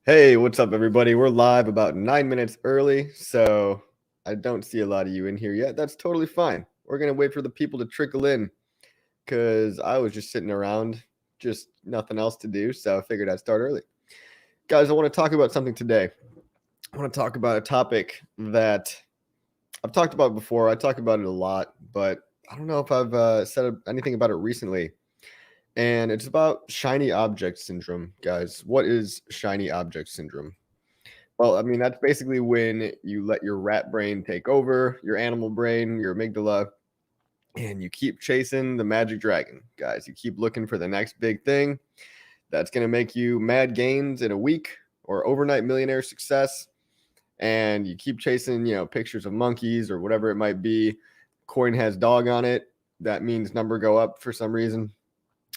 Hey, what's up, everybody? We're live about 9 minutes early, so I don't see a lot of you in here yet. That's totally fine. We're going to wait for the people to trickle in because I was just sitting around, just nothing else to do, so I figured I'd start early. Guys, I want to talk about something today. I want to talk about a topic that I've talked about before. I talk about it a lot, but I don't know if I've said anything about it recently. And it's about shiny object syndrome, guys. What is shiny object syndrome? Well, I mean, that's basically when you let your rat brain take over your animal brain, your amygdala, and you keep chasing the magic dragon, guys. You keep looking for the next big thing that's going to make you mad gains in a week or overnight millionaire success. And you keep chasing, pictures of monkeys or whatever it might be. Coin has dog on it. That means number go up for some reason.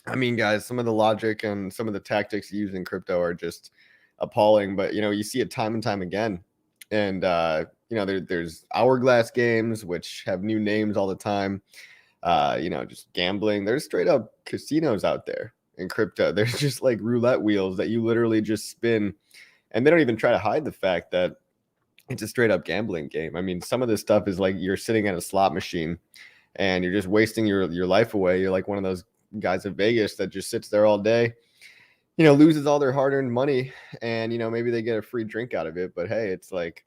I mean, guys, some of the logic and some of the tactics used in crypto are just appalling, but you see it time and time again. And there's hourglass games which have new names all the time. Just gambling. There's straight up casinos out there in crypto. There's just like roulette wheels that you literally just spin, and they don't even try to hide the fact that it's a straight up gambling game. I mean, some of this stuff is like you're sitting at a slot machine and you're just wasting your life away. You're like one of those guys in Vegas that just sits there all day, loses all their hard-earned money, and maybe they get a free drink out of it. But hey, it's like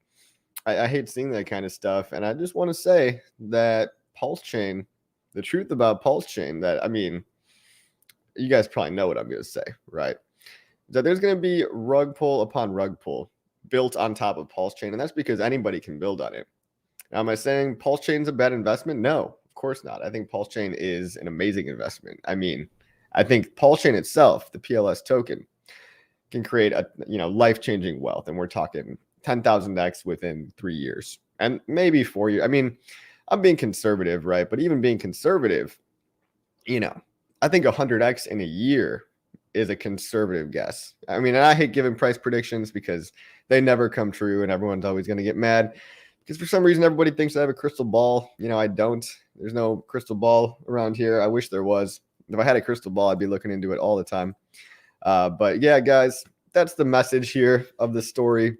I hate seeing that kind of stuff. And I just want to say that PulseChain, the truth about PulseChain, that, I mean, you guys probably know what I'm going to say, right? That there's going to be rug pull upon rug pull built on top of PulseChain, and that's because anybody can build on it. Now, am I saying PulseChain's a bad investment? No, of course not. I think PulseChain is an amazing investment. I mean, I think PulseChain itself, the PLS token, can create a life-changing wealth, and we're talking 10,000x within 3 years, and maybe 4 years. I mean, I'm being conservative, right? But even being conservative, I think 100x in a year is a conservative guess. I mean, and I hate giving price predictions because they never come true, and everyone's always going to get mad because for some reason everybody thinks I have a crystal ball. I don't. There's no crystal ball around here. I wish there was. If I had a crystal ball, I'd be looking into it all the time. But yeah, guys, that's the message here of the story.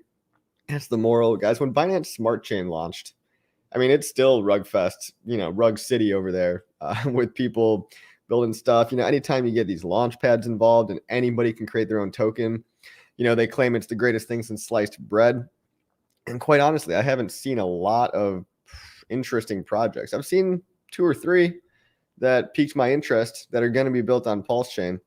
That's the moral, guys. When Binance Smart Chain launched, I mean, it's still rug fest, rug city over there with people building stuff. Anytime you get these launch pads involved and anybody can create their own token, they claim it's the greatest thing since sliced bread. And quite honestly, I haven't seen a lot of interesting projects. I've seen 2 or 3 that piqued my interest that are going to be built on PulseChain.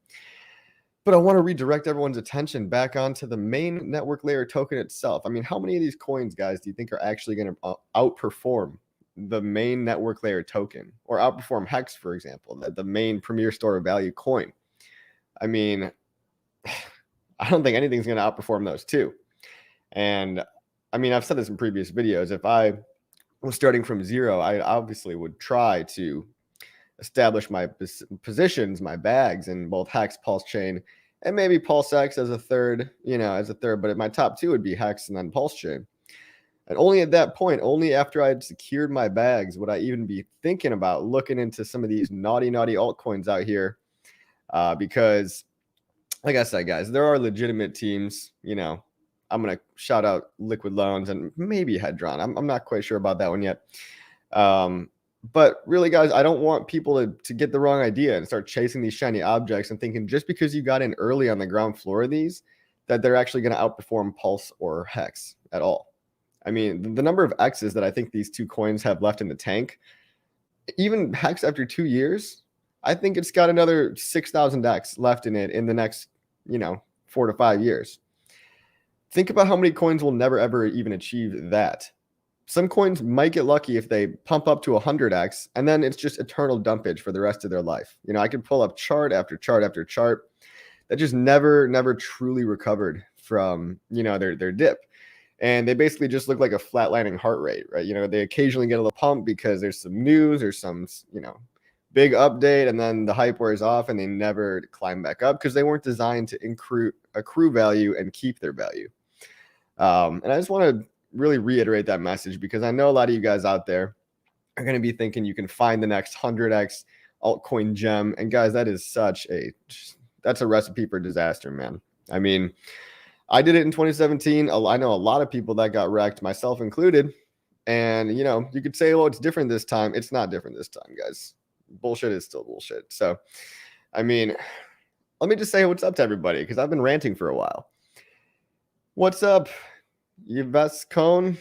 But I want to redirect everyone's attention back onto the main network layer token itself. I mean, how many of these coins, guys, do you think are actually going to outperform the main network layer token, or outperform Hex, for example, the main premier store of value coin? I mean, I don't think anything's going to outperform those two. And I mean, I've said this in previous videos. If I was starting from zero, I obviously would try to establish my positions, my bags in both Hex, PulseChain, and maybe PulseX as a third, but my top 2 would be Hex and then PulseChain. And only at that point, only after I'd secured my bags, would I even be thinking about looking into some of these naughty altcoins out here. Because like I said, guys, there are legitimate teams. I'm going to shout out Liquid Loans and maybe Hatron. I'm not quite sure about that one yet. But really, guys, I don't want people to get the wrong idea and start chasing these shiny objects and thinking just because you got in early on the ground floor of these, that they're actually going to outperform Pulse or Hex at all. I mean, the number of X's that I think these 2 coins have left in the tank, even Hex after 2 years, I think it's got another 6,000 X left in it in the next, 4 to 5 years. Think about how many coins will never, ever even achieve that. Some coins might get lucky if they pump up to 100x, and then it's just eternal dumpage for the rest of their life. I could pull up chart after chart after chart that just never truly recovered from, their dip. And they basically just look like a flatlining heart rate, right? They occasionally get a little pump because there's some news or some, big update, and then the hype wears off and they never climb back up because they weren't designed to accrue value and keep their value. And I just want to really reiterate that message because I know a lot of you guys out there are going to be thinking you can find the next 100x altcoin gem. And guys, that is that's a recipe for disaster, man. I mean, I did it in 2017. I know a lot of people that got wrecked, myself included. And, you know, you could say, oh, it's different this time. It's not different this time, guys. Bullshit is still bullshit. So, I mean, let me just say what's up to everybody, because I've been ranting for a while. What's up, Yves Cone?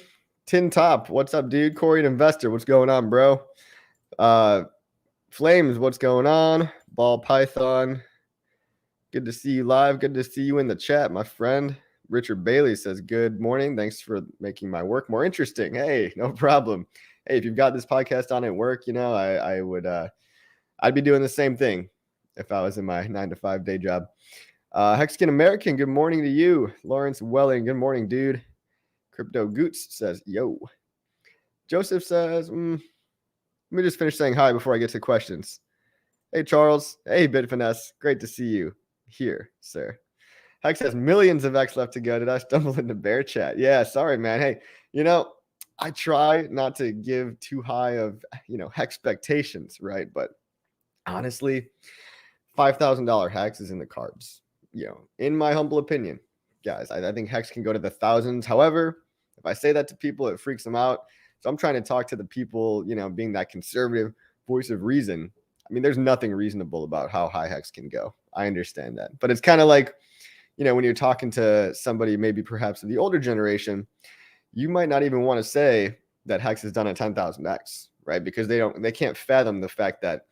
Tin Top, what's up, dude? Corey Investor, what's going on, bro? Flames, what's going on? Ball Python, good to see you live. Good to see you in the chat, my friend. Richard Bailey says, good morning. Thanks for making my work more interesting. Hey, no problem. Hey, if you've got this podcast on at work, you know, I would, I'd be doing the same thing if I was in my 9-to-5 day job. Hexagon American, good morning to you. Lawrence Welling, good morning, dude. Crypto Goots says, yo. Joseph says, let me just finish saying hi before I get to questions. Hey, Charles. Hey, Bitfinesse. Great to see you here, sir. Hex has millions of X left to go. Did I stumble into bear chat? Yeah, sorry, man. Hey, you know, I try not to give too high of, you know, expectations, right? But honestly, $5,000 Hex is in the cards, you know, in my humble opinion. Guys, I think Hex can go to the thousands. However, if I say that to people, it freaks them out. So I'm trying to talk to the people, you know, being that conservative voice of reason. I mean, there's nothing reasonable about how high Hex can go. I understand that. But it's kind of like, you know, when you're talking to somebody, maybe perhaps of the older generation, you might not even want to say that Hex is done at 10,000x, right? Because they can't fathom the fact that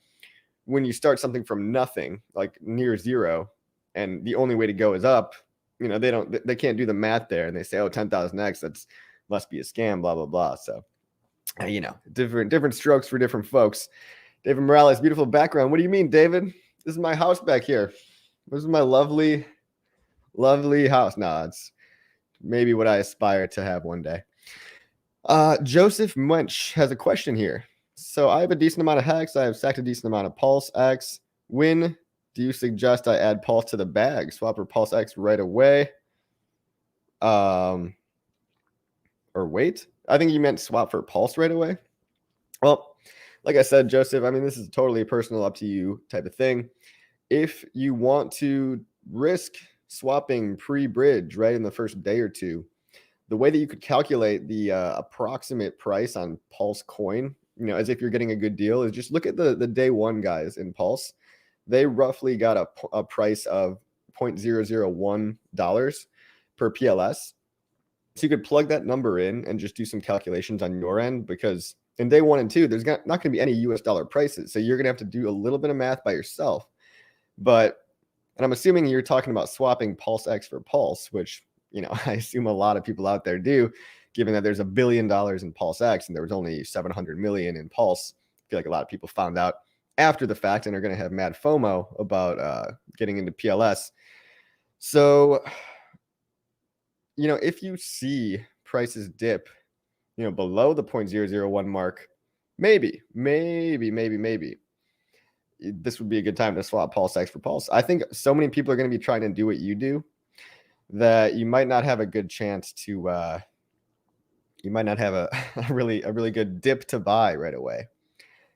when you start something from nothing, like near zero, and the only way to go is up, you know, they can't do the math there, and they say, oh, 10,000x, that's must be a scam, blah, blah, blah. So, you know, different strokes for different folks. David Morales, beautiful background. What do you mean, David? This is my house back here. This is my lovely house. No, it's maybe what I aspire to have one day. Joseph Munch has a question here. So I have a decent amount of Hex. I have stacked a decent amount of PulseX. When do you suggest I add Pulse to the bag? Swap for PulseX right away? Or wait? I think you meant swap for Pulse right away. Well, like I said, Joseph, I mean, this is totally personal, up to you type of thing. If you want to risk swapping pre-bridge right in the first day or two, the way that you could calculate the approximate price on Pulse coin, you know, as if you're getting a good deal, is just look at the day one guys in Pulse. They roughly got a price of $0.001 per PLS. So you could plug that number in and just do some calculations on your end, because in day 1 and 2, there's not going to be any US dollar prices. So you're going to have to do a little bit of math by yourself. And I'm assuming you're talking about swapping PulseX for Pulse, which, you know, I assume a lot of people out there do, given that there's $1 billion in PulseX and there was only 700 million in Pulse. I feel like a lot of people found out after the fact and are going to have mad FOMO about getting into PLS. So, you know, if you see prices dip, you know, below the 0.001 mark, maybe this would be a good time to swap PulseX for Pulse. I think so many people are going to be trying to do what you do that you might not have a good chance to, you might not have a really good dip to buy right away.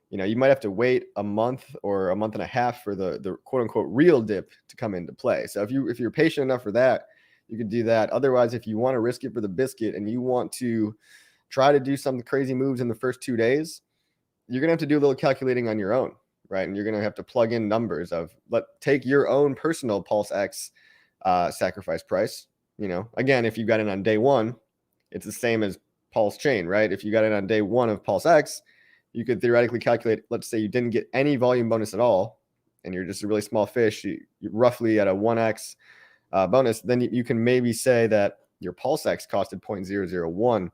You know, you might have to wait a month or a month and a half for the quote unquote real dip to come into play. So if you're patient enough for that, you could do that. Otherwise, if you want to risk it for the biscuit and you want to try to do some crazy moves in the first 2 days, you're going to have to do a little calculating on your own, right? And you're going to have to plug in numbers of take your own personal PulseX sacrifice price. You know, again, if you got in on day 1, it's the same as PulseChain, right? If you got in on day 1 of PulseX, you could theoretically calculate, let's say you didn't get any volume bonus at all, and you're just a really small fish, you're roughly at a 1x bonus, then you can maybe say that your PulseX costed 0.001.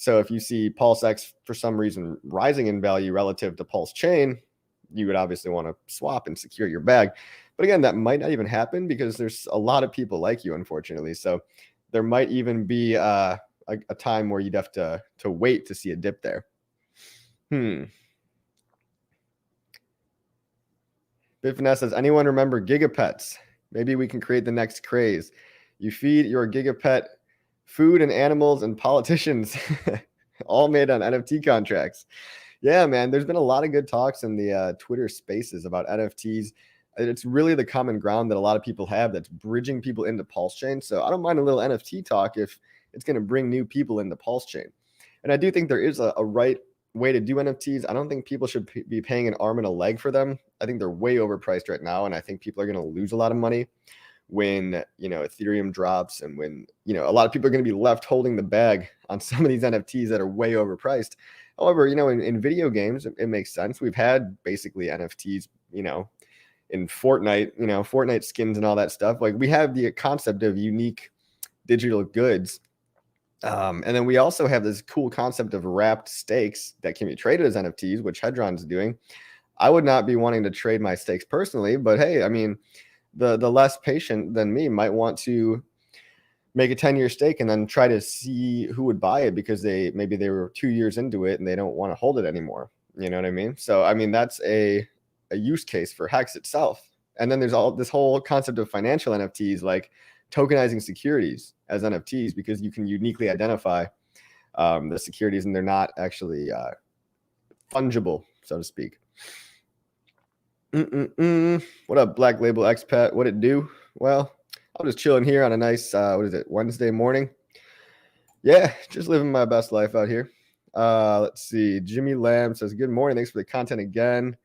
So if you see PulseX for some reason rising in value relative to PulseChain, you would obviously want to swap and secure your bag. But again, that might not even happen because there's a lot of people like you, unfortunately. So there might even be a time where you'd have to wait to see a dip there. Bitfinesse says, anyone remember Gigapets? Maybe we can create the next craze. You feed your Gigapet food and animals and politicians, all made on NFT contracts. Yeah, man, there's been a lot of good talks in the Twitter spaces about NFTs. It's really the common ground that a lot of people have that's bridging people into PulseChain. So I don't mind a little NFT talk if it's going to bring new people into PulseChain. And I do think there is a right way to do NFTs. I don't think people should be paying an arm and a leg for them. I think they're way overpriced right now, and I think people are going to lose a lot of money when, you know, Ethereum drops, and when, you know, a lot of people are going to be left holding the bag on some of these NFTs that are way overpriced. However, you know, in video games, it makes sense. We've had basically NFTs, you know, in Fortnite, you know, Fortnite skins and all that stuff. Like, we have the concept of unique digital goods. And then we also have this cool concept of wrapped stakes that can be traded as NFTs, which Hatron's doing. I would not be wanting to trade my stakes personally, but hey, I mean, the less patient than me might want to make a 10-year stake and then try to see who would buy it because maybe they were 2 years into it and they don't want to hold it anymore. You know what I mean? So, I mean, that's a use case for Hex itself. And then there's all this whole concept of financial NFTs, like tokenizing securities as NFTs, because you can uniquely identify the securities and they're not actually fungible, so to speak. What up, Black Label Expat? What it do? Well, I'm just chilling here on a nice, Wednesday morning. Yeah, just living my best life out here. Let's see. Jimmy Lamb says, good morning. Thanks for the content again.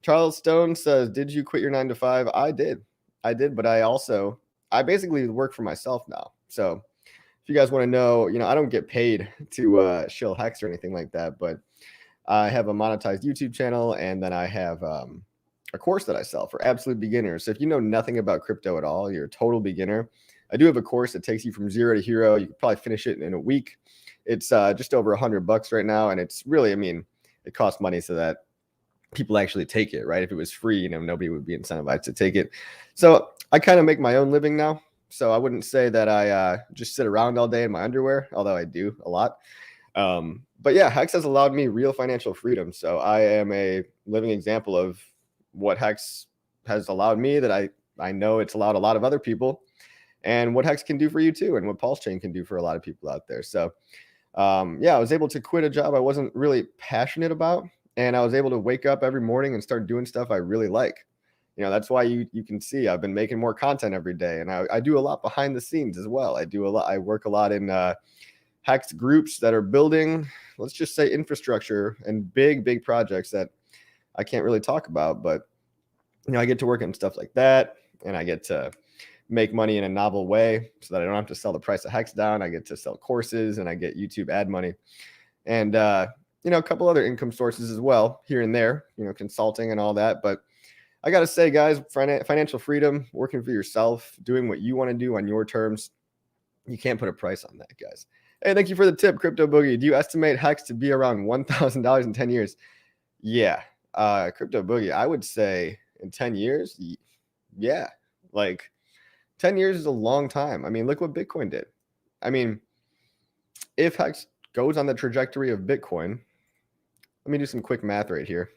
Charles Stone says, did you quit your 9 to 5? I did, but I basically work for myself now. So if you guys want to know, you know, I don't get paid to shill Hex or anything like that, but I have a monetized YouTube channel, and then I have a course that I sell for absolute beginners. So if you know nothing about crypto at all, you're a total beginner, I do have a course that takes you from zero to hero. You could probably finish it in a week. It's just over $100 right now, and it's really, I mean, it costs money so that people actually take it, right? If it was free, you know, nobody would be incentivized to take it. So I kind of make my own living now. So I wouldn't say that I just sit around all day in my underwear, although I do a lot. But yeah, Hex has allowed me real financial freedom. So I am a living example of what Hex has allowed me, that I know it's allowed a lot of other people, and what Hex can do for you too, and what PulseChain can do for a lot of people out there. So yeah, I was able to quit a job I wasn't really passionate about, and I was able to wake up every morning and start doing stuff I really like. You know, that's why you can see I've been making more content every day, and I do a lot behind the scenes as well. I work a lot in Hex groups that are building, let's just say, infrastructure and big projects that I can't really talk about, but you know, I get to work on stuff like that, and I get to make money in a novel way so that I don't have to sell the price of Hex down. I get to sell courses, and I get YouTube ad money, and you know, a couple other income sources as well here and there, you know, consulting and all that. But I got to say, guys, financial freedom, working for yourself, doing what you want to do on your terms, you can't put a price on that, guys. Hey, thank you for the tip, Crypto Boogie. Do you estimate Hex to be around $1,000 in 10 years? Yeah, Crypto Boogie, I would say in 10 years, yeah, like 10 years is a long time. I mean, look what Bitcoin did. I mean, if Hex goes on the trajectory of Bitcoin, let me do some quick math right here.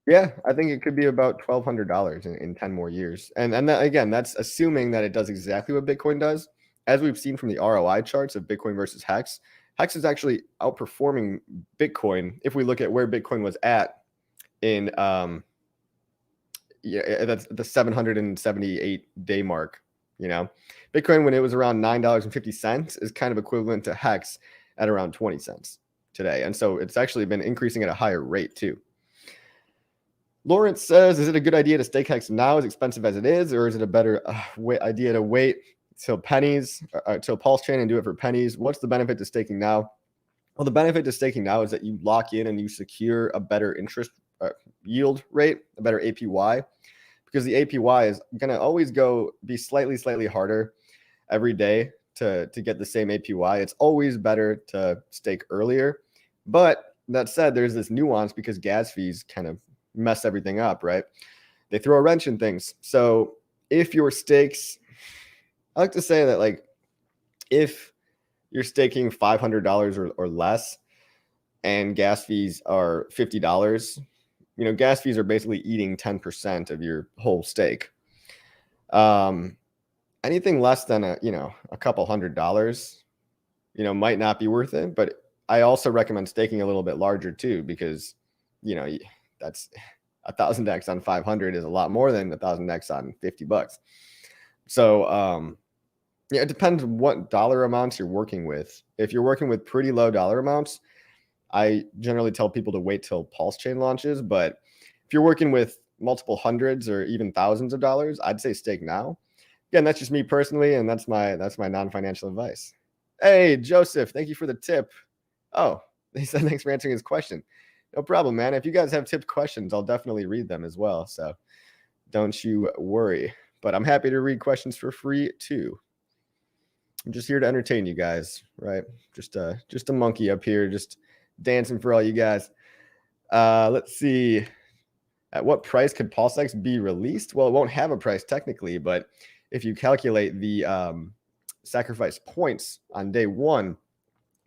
Yeah, I think it could be about $1,200 in 10 more years. And that, again, that's assuming that it does exactly what Bitcoin does. As we've seen from the ROI charts of Bitcoin versus Hex, Hex is actually outperforming Bitcoin if we look at where Bitcoin was at in that's the 778 day mark. You know, Bitcoin, when it was around $9.50, is kind of equivalent to Hex at around 20 cents today. And so it's actually been increasing at a higher rate too. Lawrence says, is it a good idea to stake Hex now, as expensive as it is, or is it a better idea to wait till pennies, till PulseChain and do it for pennies? What's the benefit to staking now? Well, the benefit to staking now is that you lock in and you secure a better interest yield rate, a better APY, because the APY is going to always be slightly harder every day to get the same APY. It's always better to stake earlier. But that said, there's this nuance because gas fees kind of mess everything up, right? They throw a wrench in things. So if your stakes, I like to say that, like, if you're staking $500 or less and gas fees are $50, you know, gas fees are basically eating 10% of your whole stake. Anything less than a couple $100, you know, might not be worth it. But I also recommend staking a little bit larger too, because, you know, 1,000x on 500 is a lot more than 1,000x on $50. So yeah, it depends what dollar amounts you're working with. If you're working with pretty low dollar amounts, I generally tell people to wait till PulseChain launches. But if you're working with multiple hundreds or even thousands of dollars, I'd say stake now. Again, that's just me personally, and that's my non-financial advice. Hey, Joseph, thank you for the tip. Oh, he said thanks for answering his question. No problem, man. If you guys have tipped questions, I'll definitely read them as well. So don't you worry. But I'm happy to read questions for free too. I'm just here to entertain you guys, right? Just a monkey up here, just dancing for all you guys. Let's see. At what price could PulseX be released? Well, it won't have a price technically, but if you calculate the sacrifice points on day one,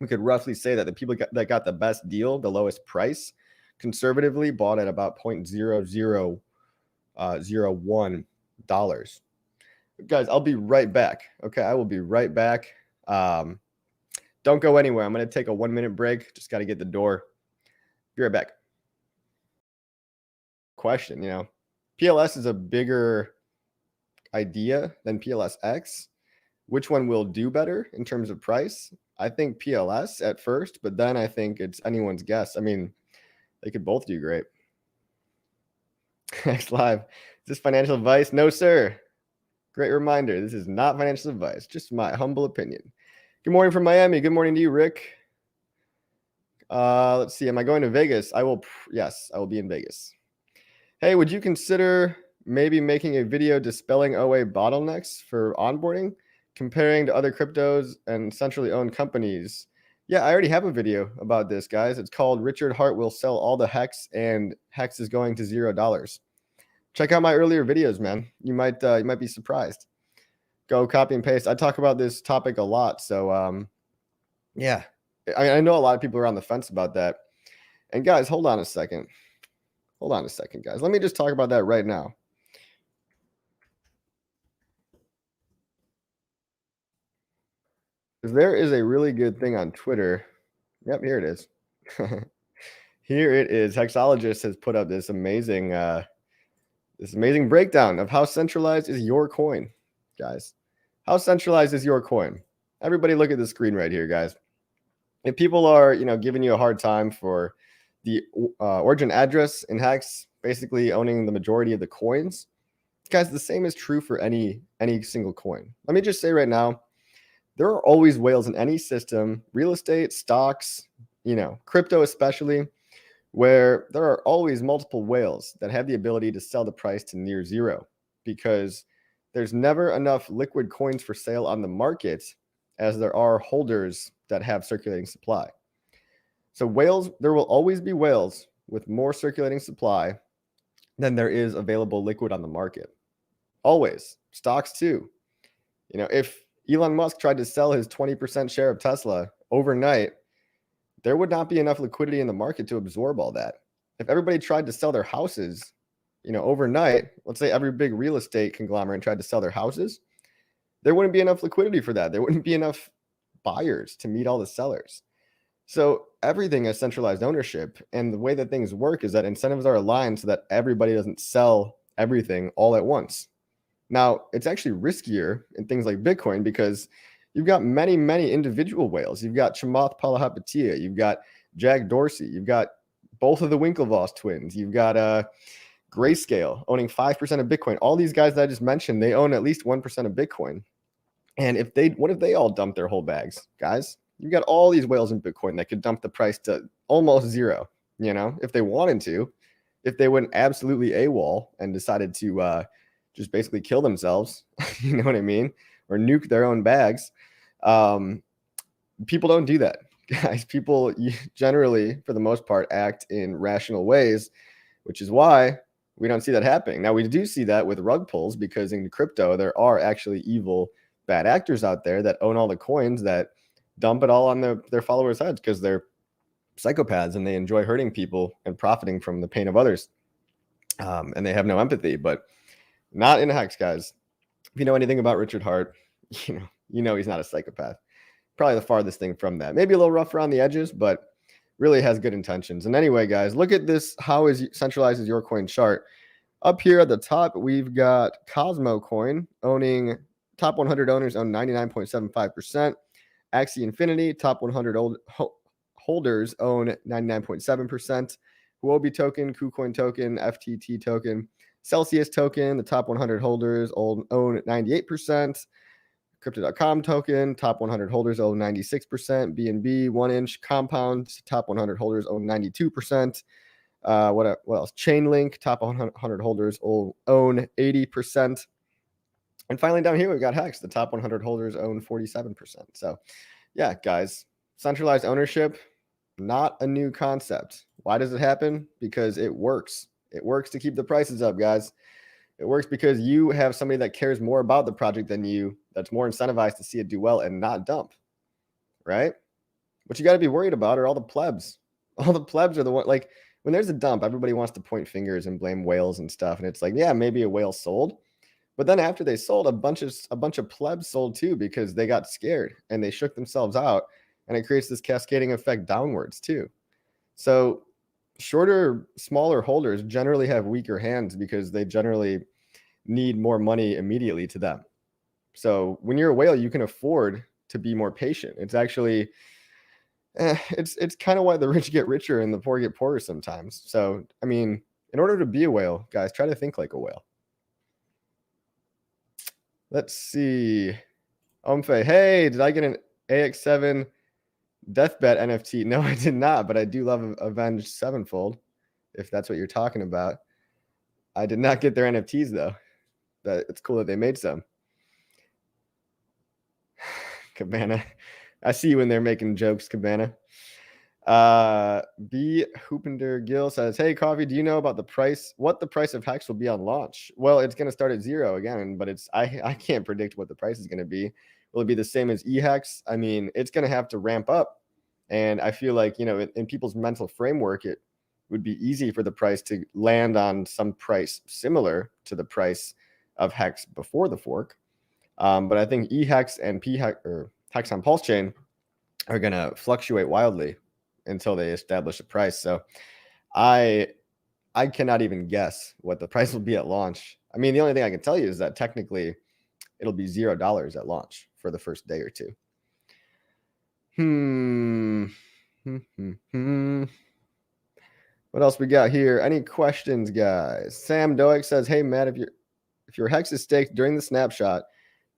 we could roughly say that the people that got the best deal, the lowest price, conservatively bought at about $0.0001. Guys, I'll be right back. Okay, I will be right back. Don't go anywhere. I'm going to take a 1-minute break. Just got to get the door. Be right back. Question, PLS is a bigger idea than PLSX. Which one will do better in terms of price? I think PLS at first, but then I think it's anyone's guess. I mean, they could both do great. Next live. Is this financial advice? No, sir. Great reminder. This is not financial advice, just my humble opinion. Good morning from Miami. Good morning to you, Rick. Let's see. Am I going to Vegas? Yes, I will be in Vegas. Hey, would you consider maybe making a video dispelling OA bottlenecks for onboarding, comparing to other cryptos and centrally owned companies? Yeah, I already have a video about this, guys. It's called Richard Hart Will Sell All the Hex and Hex is Going to $0. Check out my earlier videos, man. You might be surprised. Go copy and paste. I talk about this topic a lot. So yeah, I know a lot of people are on the fence about that. And guys, hold on a second. Hold on a second, guys. Let me just talk about that right now. There is a really good thing on Twitter. Yep, here it is. Here it is. Hexologist has put up this amazing breakdown of how centralized is your coin, guys. How centralized is your coin? Everybody look at the screen right here, guys. If people are, giving you a hard time for the origin address in Hex, basically owning the majority of the coins, guys, the same is true for any single coin. Let me just say right now, there are always whales in any system, real estate, stocks, crypto especially, where there are always multiple whales that have the ability to sell the price to near zero because there's never enough liquid coins for sale on the market as there are holders that have circulating supply. So whales, there will always be whales with more circulating supply than there is available liquid on the market. Always. Stocks too. If Elon Musk tried to sell his 20% share of Tesla overnight, there would not be enough liquidity in the market to absorb all that. If everybody tried to sell their houses, overnight, let's say every big real estate conglomerate tried to sell their houses, there wouldn't be enough liquidity for that. There wouldn't be enough buyers to meet all the sellers. So everything is centralized ownership. And the way that things work is that incentives are aligned so that everybody doesn't sell everything all at once. Now, it's actually riskier in things like Bitcoin because you've got many, many individual whales. You've got Chamath Palihapitiya. You've got Jack Dorsey. You've got both of the Winklevoss twins. You've got Grayscale owning 5% of Bitcoin. All these guys that I just mentioned, they own at least 1% of Bitcoin. And what if they all dump their whole bags, guys? You've got all these whales in Bitcoin that could dump the price to almost zero, if they wanted to, if they went absolutely AWOL and decided to just basically kill themselves, you know what I mean? Or nuke their own bags. People don't do that, guys. People generally, for the most part, act in rational ways, which is why we don't see that happening. Now, we do see that with rug pulls because in crypto, there are actually evil, bad actors out there that own all the coins that dump it all on their followers' heads because they're psychopaths and they enjoy hurting people and profiting from the pain of others. And they have no empathy, but not in Hex, guys. If you know anything about Richard Hart, you know he's not a psychopath. Probably the farthest thing from that. Maybe a little rough around the edges, but really has good intentions. And anyway, guys, look at this. How is centralized is your coin chart? Up here at the top, we've got Cosmo Coin owning, top 100 owners own 99.75%. Axie Infinity, top 100 holders own 99.7%. Huobi token, KuCoin token, FTT token, Celsius token, the top 100 holders own 98%. Crypto.com token, top 100 holders own 96%. BNB, 1-inch compound, top 100 holders own 92%. What else? Chainlink, top 100 holders own 80%. And finally, down here, we've got Hex. The top 100 holders own 47%. So, yeah, guys, centralized ownership, not a new concept. Why does it happen? Because it works. It works to keep the prices up, guys. It works because you have somebody that cares more about the project than you, that's more incentivized to see it do well and not dump, right? What you got to be worried about are all the plebs. All the plebs are the one, like, when there's a dump, everybody wants to point fingers and blame whales and stuff. And it's like, yeah, maybe a whale sold. But then after they sold, a bunch of plebs sold too, because they got scared and they shook themselves out. And it creates this cascading effect downwards too. So shorter, smaller holders generally have weaker hands because they generally need more money immediately to them. So when you're a whale, you can afford to be more patient. It's actually, it's kind of why the rich get richer and the poor get poorer sometimes. So, I mean, in order to be a whale, guys, try to think like a whale. Let's see. Omfe, hey, did I get an AX7 Deathbet NFT? No, I did not, but I do love Avenged Sevenfold, if that's what you're talking about. I did not get their NFTs, though. But it's cool that they made some. Cabana. I see you when they're making jokes, Cabana. B. Hoopender Gill says, hey, Coffee, do you know about the price, what the price of Hex will be on launch? Well, it's going to start at 0 again, but I can't predict what the price is going to be. Will it be the same as eHex? I mean, it's going to have to ramp up. And I feel like, you know, in people's mental framework, it would be easy for the price to land on some price similar to the price of Hex before the fork. But I think eHex and PHex, or Hex on PulseChain, are going to fluctuate wildly until they establish a price. So I cannot even guess what the price will be at launch. I mean, the only thing I can tell you is that technically it'll be $0 at launch for the first day or two. What else we got here? Any questions, guys? Sam Doick says, hey, Matt, if your Hex is staked during the snapshot,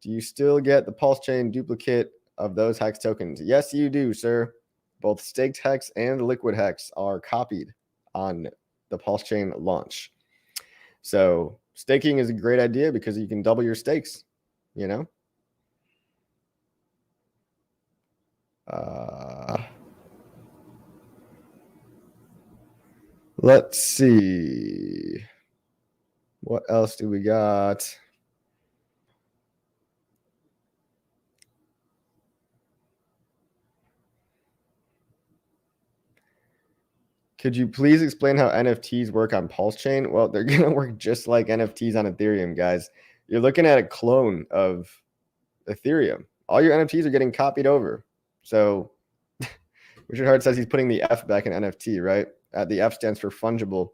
do you still get the PulseChain duplicate of those Hex tokens? Yes, you do, sir. Both staked Hex and liquid Hex are copied on the PulseChain launch. So staking is a great idea because you can double your stakes, you know? Let's see. What else do we got? Could you please explain how NFTs work on PulseChain? Well, they're going to work just like NFTs on Ethereum, guys. You're looking at a clone of Ethereum. All your NFTs are getting copied over. So Richard Hart says he's putting the F back in NFT, right? The F stands for fungible.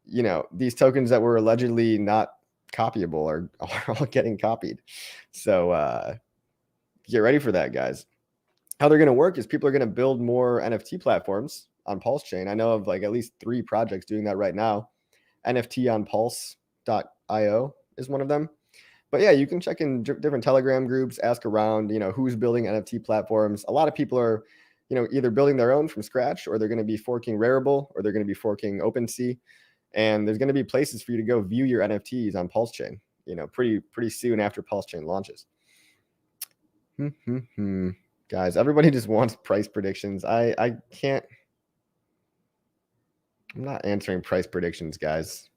You know, these tokens that were allegedly not copyable are all getting copied. So get ready for that, guys. How they're going to work is people are going to build more NFT platforms on PulseChain. I know of like at least 3 projects doing that right now. NFT on Pulse.io is one of them. But yeah, you can check in different Telegram groups, ask around, you know, who's building NFT platforms. A lot of people are, you know, either building their own from scratch, or they're going to be forking Rarible, or they're going to be forking OpenSea. And there's going to be places for you to go view your NFTs on PulseChain, you know, pretty soon after PulseChain launches. Guys, everybody just wants price predictions. I can't. I'm not answering price predictions, guys.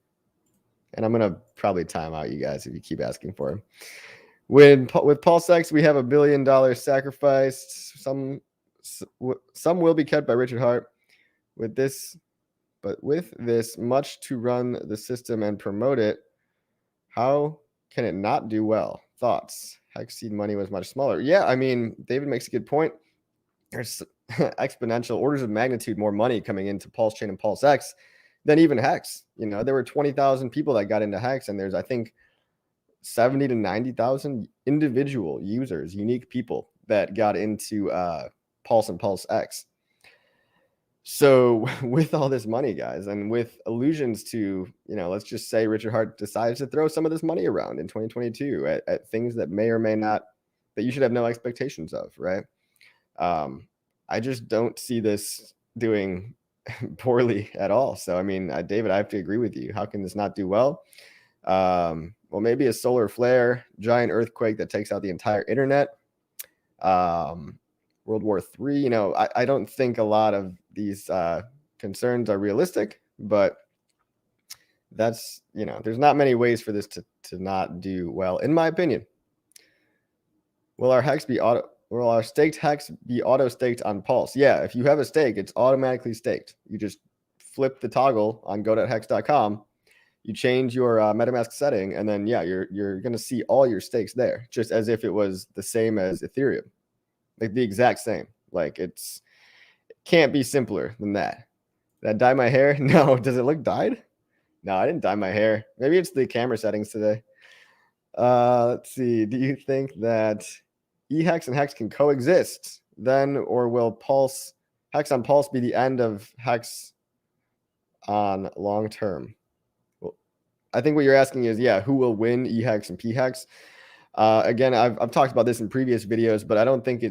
And I'm going to probably time out you guys if you keep asking for them. With PulseX, we have $1 billion sacrificed. Some will be kept by Richard Hart. With this much to run the system and promote it, how can it not do well? Thoughts? Hex seed money was much smaller. Yeah, I mean, David makes a good point. There's exponential orders of magnitude more money coming into PulseChain and PulseX than even Hex. You know, there were 20,000 people that got into Hex, and there's, I think, 70 to 90,000 individual users, unique people that got into Pulse and PulseX. So with all this money, guys, and with allusions to, you know, let's just say Richard Hart decides to throw some of this money around in 2022 at things that may or may not, that you should have no expectations of, right? I just don't see this doing poorly at all. So, I mean, David, I have to agree with you. How can this not do well? Well, maybe a solar flare, giant earthquake that takes out the entire internet. World War III, you know, I don't think a lot of these concerns are realistic, but that's, you know, there's not many ways for this to not do well, in my opinion. Will our staked hex be auto staked on Pulse? Yeah, if you have a stake, it's automatically staked. You just flip the toggle on go.hex.com, you change your Metamask setting, and then yeah, you're gonna see all your stakes there, just as if it was the same as Ethereum. Like the exact same. Like it can't be simpler than that. Did I dye my hair? No. Does it look dyed? No, I didn't dye my hair. Maybe it's the camera settings today. Let's see. Do you think that eHex and Hex can coexist then, or will Hex on Pulse be the end of Hex on long term? Well, I think what you're asking is, yeah, who will win eHex and pHex? Again, I've talked about this in previous videos, but I don't think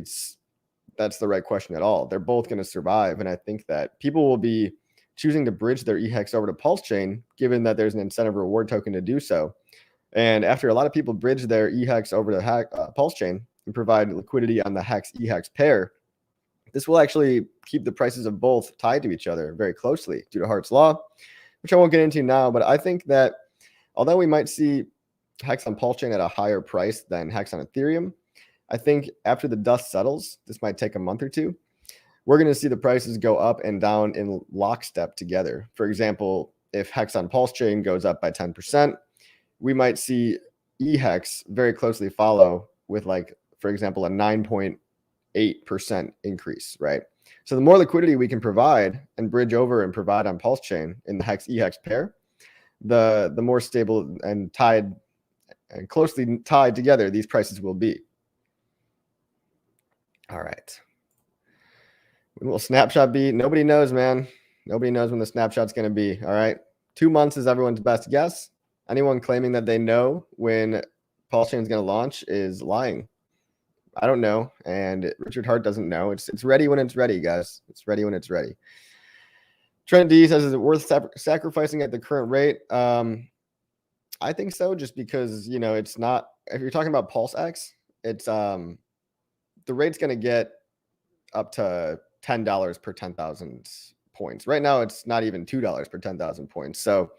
that's the right question at all. They're both going to survive, and I think that people will be choosing to bridge their eHex over to PulseChain, given that there's an incentive reward token to do so. And after a lot of people bridge their eHex over to PulseChain and provide liquidity on the Hex eHex pair, this will actually keep the prices of both tied to each other very closely due to Hart's Law, which I won't get into now. But I think that although we might see Hex on PulseChain at a higher price than Hex on Ethereum, I think after the dust settles, this might take a month or two, we're going to see the prices go up and down in lockstep together. For example, if Hex on PulseChain goes up by 10%, we might see eHex very closely follow with, like, for example, a 9.8% increase, right? So the more liquidity we can provide and bridge over and provide on PulseChain in the Hex eHex pair, the more stable and tied and closely tied together these prices will be. All right. When will snapshot be? Nobody knows, man. Nobody knows when the snapshot's going to be. All right. 2 months is everyone's best guess. Anyone claiming that they know when PulseChain is going to launch is lying. I don't know, and Richard Hart doesn't know. It's ready when it's ready, guys. It's ready when it's ready. Trent D says, is it worth sacrificing at the current rate? I think so, just because, you know, it's not, if you're talking about PulseX, it's the rate's going to get up to $10 per 10,000 points. Right now, it's not even $2 per 10,000 points. So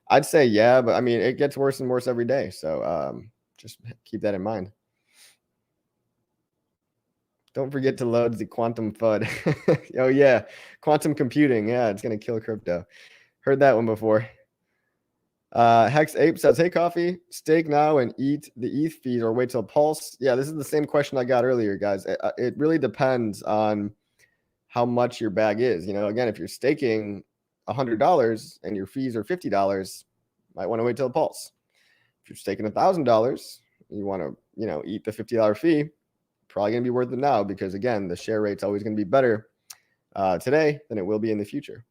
I'd say, yeah, but I mean, it gets worse and worse every day. So just keep that in mind. Don't forget to load the quantum FUD. Oh, yeah. Quantum computing. Yeah, it's going to kill crypto. Heard that one before. Hex Ape says, hey, Coffee, stake now and eat the ETH fees or wait till Pulse. Yeah, this is the same question I got earlier, guys. It really depends on how much your bag is. You know, again, if you're staking $100 and your fees are $50, might want to wait till Pulse. If you're staking $1,000, you want to, you know, eat the $50 fee, probably going to be worth it now because, again, the share rate's always going to be better today than it will be in the future.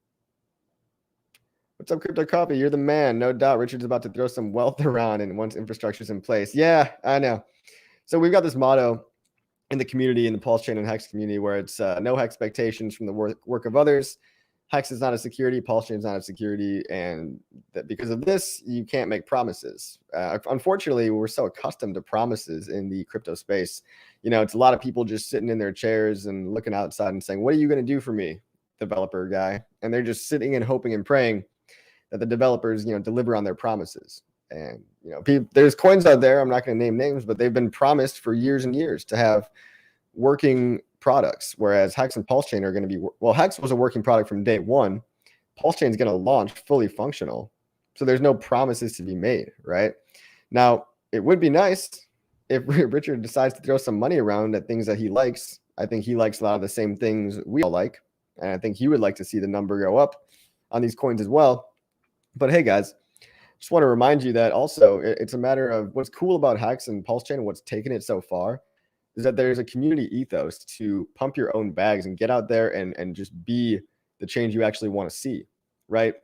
What's up, Crypto Coffee? You're the man. No doubt Richard's about to throw some wealth around and once infrastructure's in place. Yeah, I know. So we've got this motto in the community, in the PulseChain and Hex community, where it's no expectations from the work of others. Hex is not a security. PulseChain is not a security. And that because of this, you can't make promises. Unfortunately, we're so accustomed to promises in the crypto space. You know, it's a lot of people just sitting in their chairs and looking outside and saying, what are you going to do for me, developer guy? And they're just sitting and hoping and praying that the developers, you know, deliver on their promises. And, you know, there's coins out there, I'm not going to name names, but they've been promised for years and years to have working products, whereas Hex and PulseChain are going to be, well, Hex was a working product from day one. PulseChain is going to launch fully functional. So there's no promises to be made, right? Now, it would be nice if Richard decides to throw some money around at things that he likes I think he likes a lot of the same things we all like. And I think he would like to see the number go up on these coins as well. But hey, guys, just want to remind you that also it's a matter of what's cool about Hex and PulseChain and what's taken it so far is that there's a community ethos to pump your own bags and get out there and just be the change you actually want to see, right?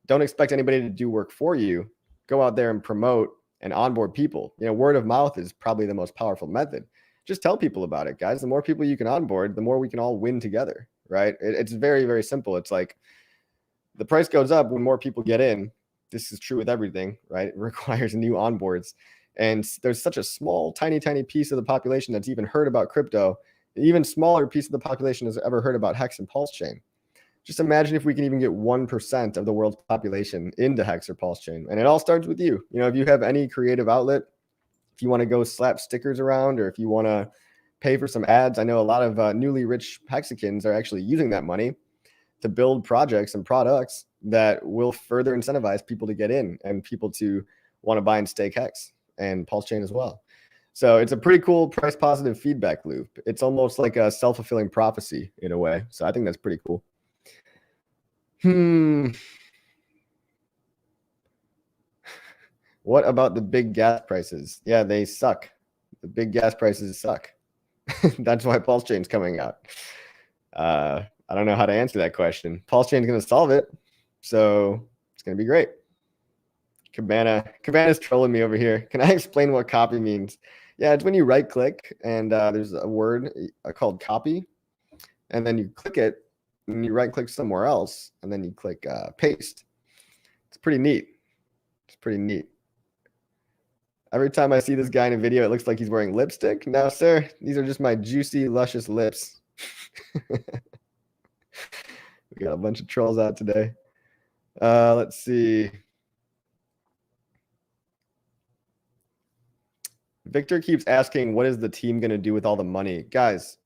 Don't expect anybody to do work for you. Go out there and promote and onboard people. You know, word of mouth is probably the most powerful method. Just tell people about it, guys. The more people you can onboard, the more we can all win together, right? It's very, very simple. It's like the price goes up when more people get in. This is true with everything, right? It requires new onboards. And there's such a small, tiny, tiny piece of the population that's even heard about crypto. An even smaller piece of the population has ever heard about Hex and PulseChain. Just imagine if we can even get 1% of the world's population into Hex or PulseChain. And it all starts with you. You know, if you have any creative outlet, if you want to go slap stickers around, or if you want to pay for some ads, I know a lot of newly rich Hexicans are actually using that money to build projects and products that will further incentivize people to get in and people to want to buy and stake Hex and PulseChain as well. So it's a pretty cool price positive feedback loop. It's almost like a self-fulfilling prophecy in a way. So I think that's pretty cool. What about the big gas prices? Yeah, they suck. The big gas prices suck. That's why PulseChain's coming out. I don't know how to answer that question. PulseChain's going to solve it, so it's going to be great. Cabana's trolling me over here. Can I explain what copy means? Yeah, it's when you right click and there's a word called copy, and then you click it and you right click somewhere else, and then you click paste. It's pretty neat. It's pretty neat. Every time I see this guy in a video, it looks like he's wearing lipstick. No, sir, these are just my juicy, luscious lips. We got a bunch of trolls out today. Let's see. Victor keeps asking, what is the team going to do with all the money? Guys,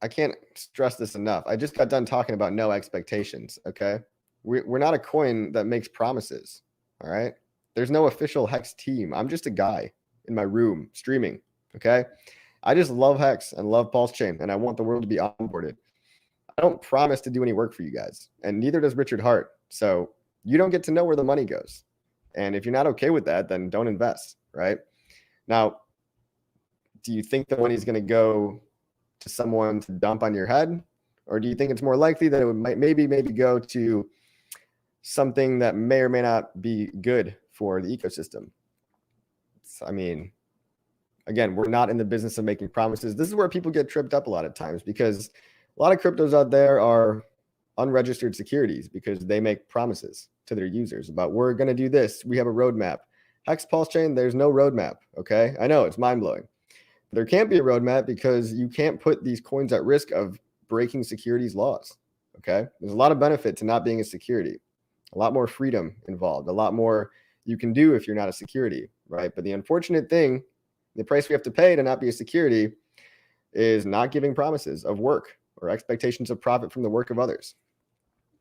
I can't stress this enough. I just got done talking about no expectations, okay? We're not a coin that makes promises, all right? There's no official Hex team. I'm just a guy in my room streaming, okay? I just love Hex and love PulseChain, and I want the world to be onboarded. I don't promise to do any work for you guys, and neither does Richard Hart. So you don't get to know where the money goes. And if you're not okay with that, then don't invest, right? Now, do you think the money's going to go to someone to dump on your head? Or do you think it's more likely that it might maybe go to something that may or may not be good for the ecosystem? I mean, again, we're not in the business of making promises. This is where people get tripped up a lot of times, because a lot of cryptos out there are unregistered securities because they make promises to their users about, we're going to do this. We have a roadmap. Hex PulseChain, there's no roadmap. Okay. I know it's mind blowing. There can't be a roadmap because you can't put these coins at risk of breaking securities laws. Okay. There's a lot of benefit to not being a security, a lot more freedom involved, a lot more you can do if you're not a security, right? But the unfortunate thing, the price we have to pay to not be a security is not giving promises of work or expectations of profit from the work of others.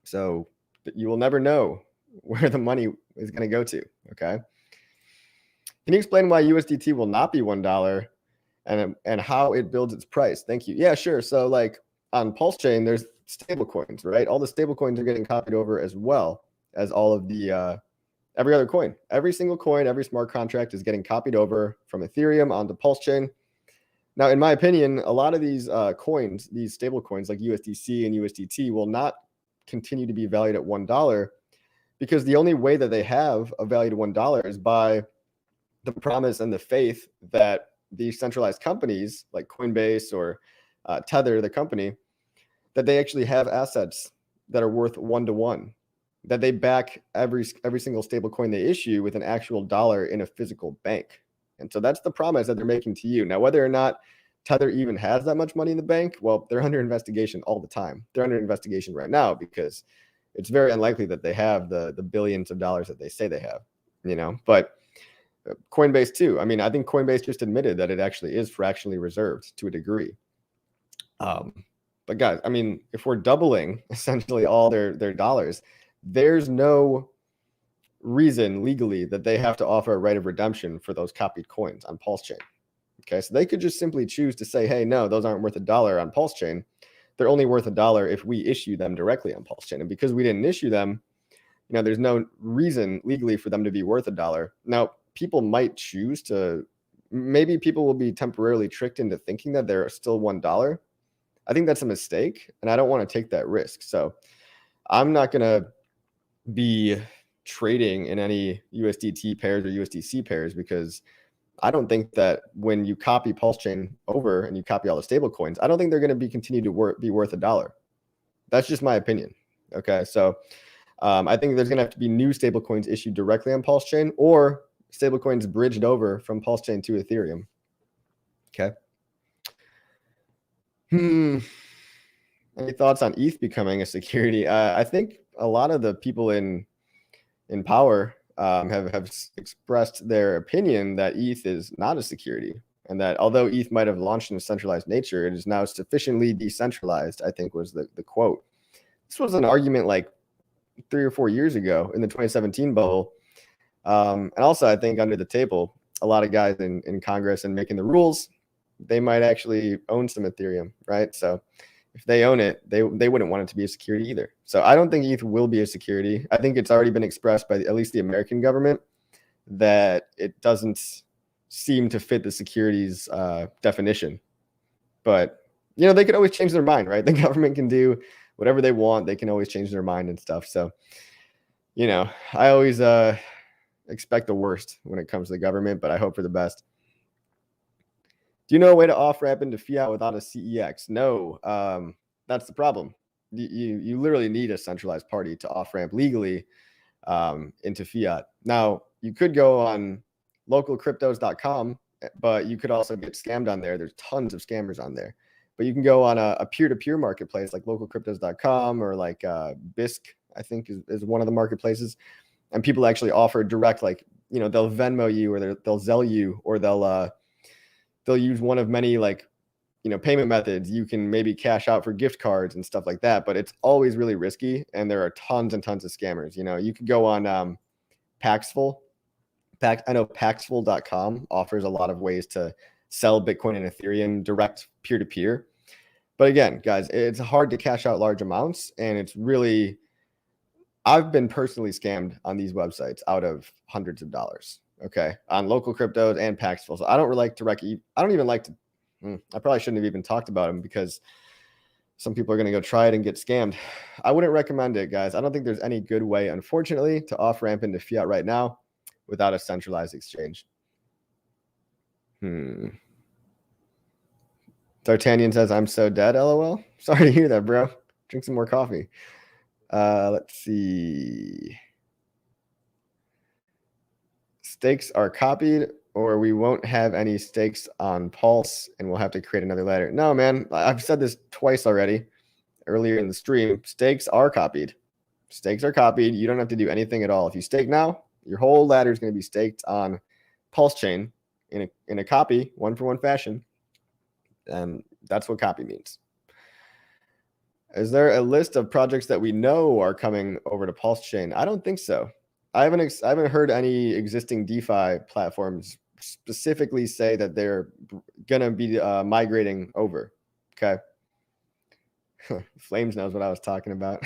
So you will never know where the money is going to go to. Okay. Can you explain why USDT will not be $1 and how it builds its price? Thank you. Yeah, sure. So like on PulseChain, there's stable coins, right? All the stable coins are getting copied over as well as all of the every other coin. Every single coin, every smart contract is getting copied over from Ethereum onto PulseChain. Now, in my opinion, a lot of these coins, these stable coins like USDC and USDT, will not continue to be valued at $1 because the only way that they have a value to $1 is by the promise and the faith that these centralized companies like Coinbase or Tether, the company, that they actually have assets that are worth 1-to-1, that they back every single stable coin they issue with an actual dollar in a physical bank. And so that's the promise that they're making to you. Now, whether or not Tether even has that much money in the bank, well, they're under investigation all the time. They're under investigation right now because it's very unlikely that they have the billions of dollars that they say they have, you know. But Coinbase too. I mean, I think Coinbase just admitted that it actually is fractionally reserved to a degree. But guys, I mean, if we're doubling essentially all their dollars, there's no reason legally that they have to offer a right of redemption for those copied coins on PulseChain. Okay, so they could just simply choose to say, hey, no, those aren't worth $1 on PulseChain. They're only worth $1 if we issue them directly on PulseChain. And because we didn't issue them, there's no reason legally for them to be worth $1. Now, people might choose to, maybe people will be temporarily tricked into thinking that they're still $1. I think that's a mistake, and I don't want to take that risk. So I'm not going to be trading in any USDT pairs or USDC pairs, because I don't think that when you copy PulseChain over and you copy all the stable coins, I don't think they're going to be continue to be worth $1. That's just my opinion. Okay, so I think there's going to have to be new stable coins issued directly on PulseChain, or stable coins bridged over from PulseChain to Ethereum. Okay. Any thoughts on ETH becoming a security? I think a lot of the people in power have expressed their opinion that ETH is not a security, and that although ETH might have launched in a centralized nature, it is now sufficiently decentralized, I think was the quote. This was an argument like 3 or 4 years ago in the 2017 bubble. And also, I think under the table, a lot of guys in Congress and making the rules, they might actually own some Ethereum, right? So if they own it, they wouldn't want it to be a security either. So I don't think ETH will be a security. I think it's already been expressed by at least the American government that it doesn't seem to fit the securities definition. But, they could always change their mind, right? The government can do whatever they want. They can always change their mind and stuff. So, I always expect the worst when it comes to the government, but I hope for the best. Do you know a way to off-ramp into fiat without a CEX? No, that's the problem. You literally need a centralized party to off-ramp legally into fiat. Now, you could go on localcryptos.com, but you could also get scammed on there. There's tons of scammers on there. But you can go on a peer-to-peer marketplace like localcryptos.com, or like Bisq, I think is one of the marketplaces. And people actually offer direct, like, they'll Venmo you, or they'll Zelle you, or they'll use one of many, like, payment methods. You can maybe cash out for gift cards and stuff like that, but it's always really risky. And there are tons and tons of scammers. You could go on Paxful. I know Paxful.com offers a lot of ways to sell Bitcoin and Ethereum direct peer-to-peer. But again, guys, it's hard to cash out large amounts. And it's really, I've been personally scammed on these websites out of hundreds of dollars. Okay, on local cryptos and Paxful. So I don't really like to I don't even like to. I probably shouldn't have even talked about them, because some people are going to go try it and get scammed. I wouldn't recommend it, guys. I don't think there's any good way, unfortunately, to off ramp into fiat right now without a centralized exchange. D'Artagnan says, "I'm so dead." LOL. Sorry to hear that, bro. Drink some more coffee. Let's see. Stakes are copied, or we won't have any stakes on Pulse and we'll have to create another ladder. No, man, I've said this twice already earlier in the stream. Stakes are copied. Stakes are copied. You don't have to do anything at all. If you stake now, your whole ladder is going to be staked on PulseChain in a copy, one-for-one fashion. And that's what copy means. Is there a list of projects that we know are coming over to PulseChain? I don't think so. I haven't heard any existing DeFi platforms specifically say that they're gonna be migrating over. Okay. Flames knows what I was talking about.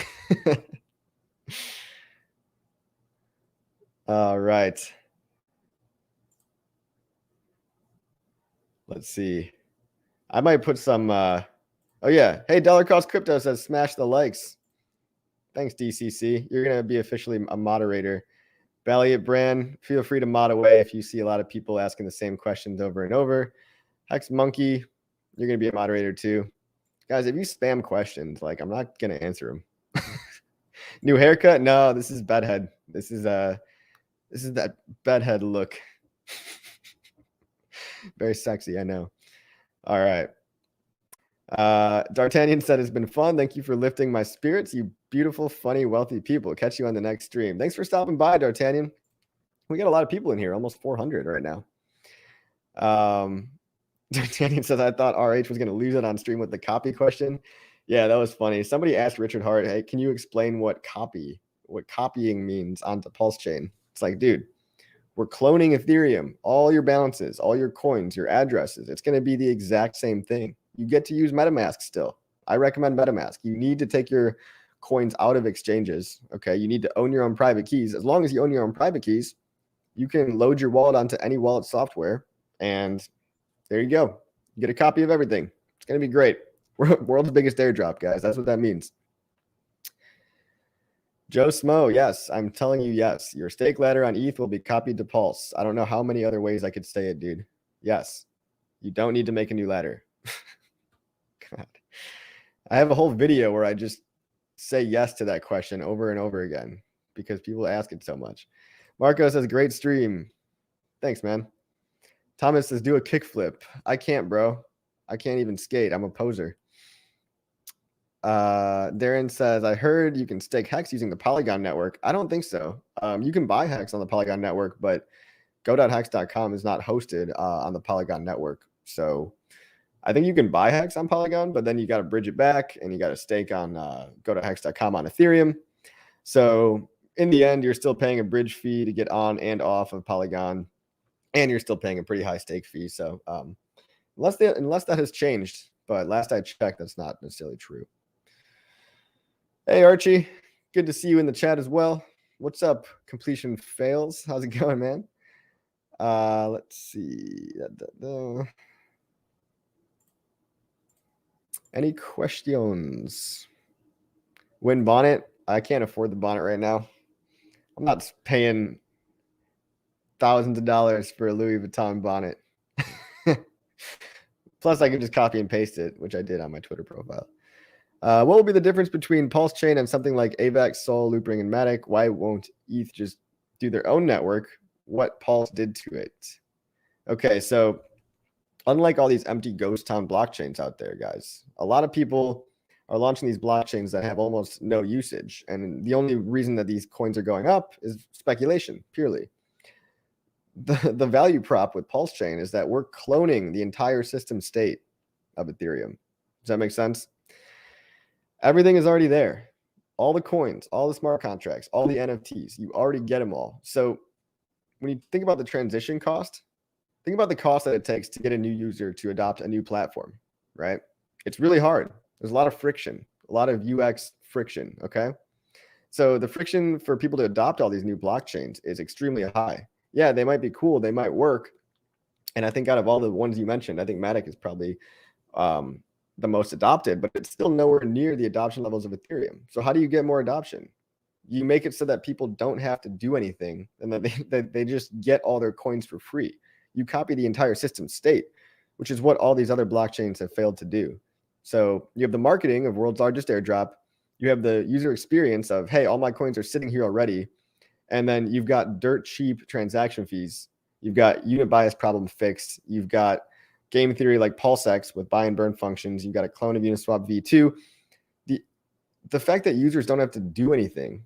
All right. Let's see. I might put some. Oh yeah. Hey, Dollar Cost Crypto says smash the likes. Thanks, DCC. You're gonna be officially a moderator. Valiant Brand, feel free to mod away if you see a lot of people asking the same questions over and over. Hex Monkey, you're going to be a moderator too. Guys, if you spam questions, like, I'm not going to answer them. New haircut? No, this is bedhead. This is that bedhead look. Very sexy, I know. All right. D'Artagnan said, it's been fun. Thank you for lifting my spirits, you beautiful, funny, wealthy people. Catch you on the next stream. Thanks for stopping by, D'Artagnan. We got a lot of people in here, almost 400 right now. D'Artagnan says, I thought RH was going to lose it on stream with the copy question. Yeah, that was funny. Somebody asked Richard Hart, hey, can you explain what copying means onto PulseChain? It's like, dude, We're cloning Ethereum, all your balances, all your coins, your addresses. It's going to be the exact same thing. You get to use MetaMask still. I recommend MetaMask. You need to take your coins out of exchanges. Okay. You need to own your own private keys. As long as you own your own private keys, you can load your wallet onto any wallet software. And there you go. You get a copy of everything. It's going to be great. World's biggest airdrop, guys. That's what that means. Joe Smo, yes, I'm telling you, yes. Your stake ladder on ETH will be copied to Pulse. I don't know how many other ways I could say it, dude. Yes. You don't need to make a new ladder. God. I have a whole video where I just say yes to that question over and over again because people ask it so much. Marco says, great stream. Thanks, man. Thomas says, do a kickflip. I can't, bro. I can't even skate. I'm a poser. Darren says, I heard you can stake Hex using the Polygon network. I don't think so. You can buy Hex on the Polygon network, but go.hex.com is not hosted on the Polygon network. So I think you can buy Hex on Polygon, but then you got to bridge it back and you got to stake on go.hex.com on Ethereum. So in the end, you're still paying a bridge fee to get on and off of Polygon, and you're still paying a pretty high stake fee. So unless that has changed, but last I checked, that's not necessarily true. Hey, Archie. Good to see you in the chat as well. What's up, Completion Fails? How's it going, man? Let's see. Any questions? Win bonnet? I can't afford the bonnet right now. I'm not paying thousands of dollars for a Louis Vuitton bonnet. Plus, I can just copy and paste it, which I did on my Twitter profile. What will be the difference between PulseChain and something like AVAX, Sol, Loopring, and Matic? Why won't ETH just do their own network? What Pulse did to it? Okay, so unlike all these empty ghost town blockchains out there, guys, a lot of people are launching these blockchains that have almost no usage. And the only reason that these coins are going up is speculation, purely. The value prop with PulseChain is that we're cloning the entire system state of Ethereum. Does that make sense? Everything is already there. All the coins, all the smart contracts, all the NFTs, you already get them all. So when you think about the transition cost, think about the cost that it takes to get a new user to adopt a new platform, right? It's really hard. There's a lot of friction, a lot of UX friction, okay? So the friction for people to adopt all these new blockchains is extremely high. Yeah, they might be cool, they might work. And I think out of all the ones you mentioned, I think Matic is probably the most adopted, but it's still nowhere near the adoption levels of Ethereum. So how do you get more adoption? You make it so that people don't have to do anything and that they just get all their coins for free. You copy the entire system state, which is what all these other blockchains have failed to do. So you have the marketing of world's largest airdrop. You have the user experience of, hey, all my coins are sitting here already. And then you've got dirt cheap transaction fees. You've got unit bias problem fixed. You've got game theory like PulseX with buy and burn functions. You've got a clone of Uniswap V2. The fact that users don't have to do anything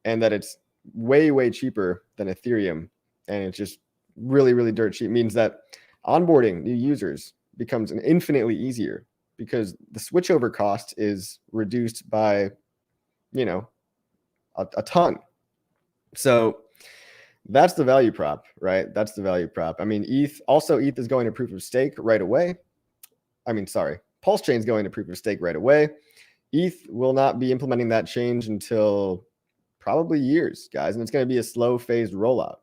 and that it's way, way cheaper than Ethereum and it's just really, really dirt cheap means that onboarding new users becomes infinitely easier because the switchover cost is reduced by, a ton. So that's the value prop, right? That's the value prop. I mean, ETH is going to proof of stake right away. PulseChain is going to proof of stake right away. ETH will not be implementing that change until probably years, guys. And it's going to be a slow phased rollout.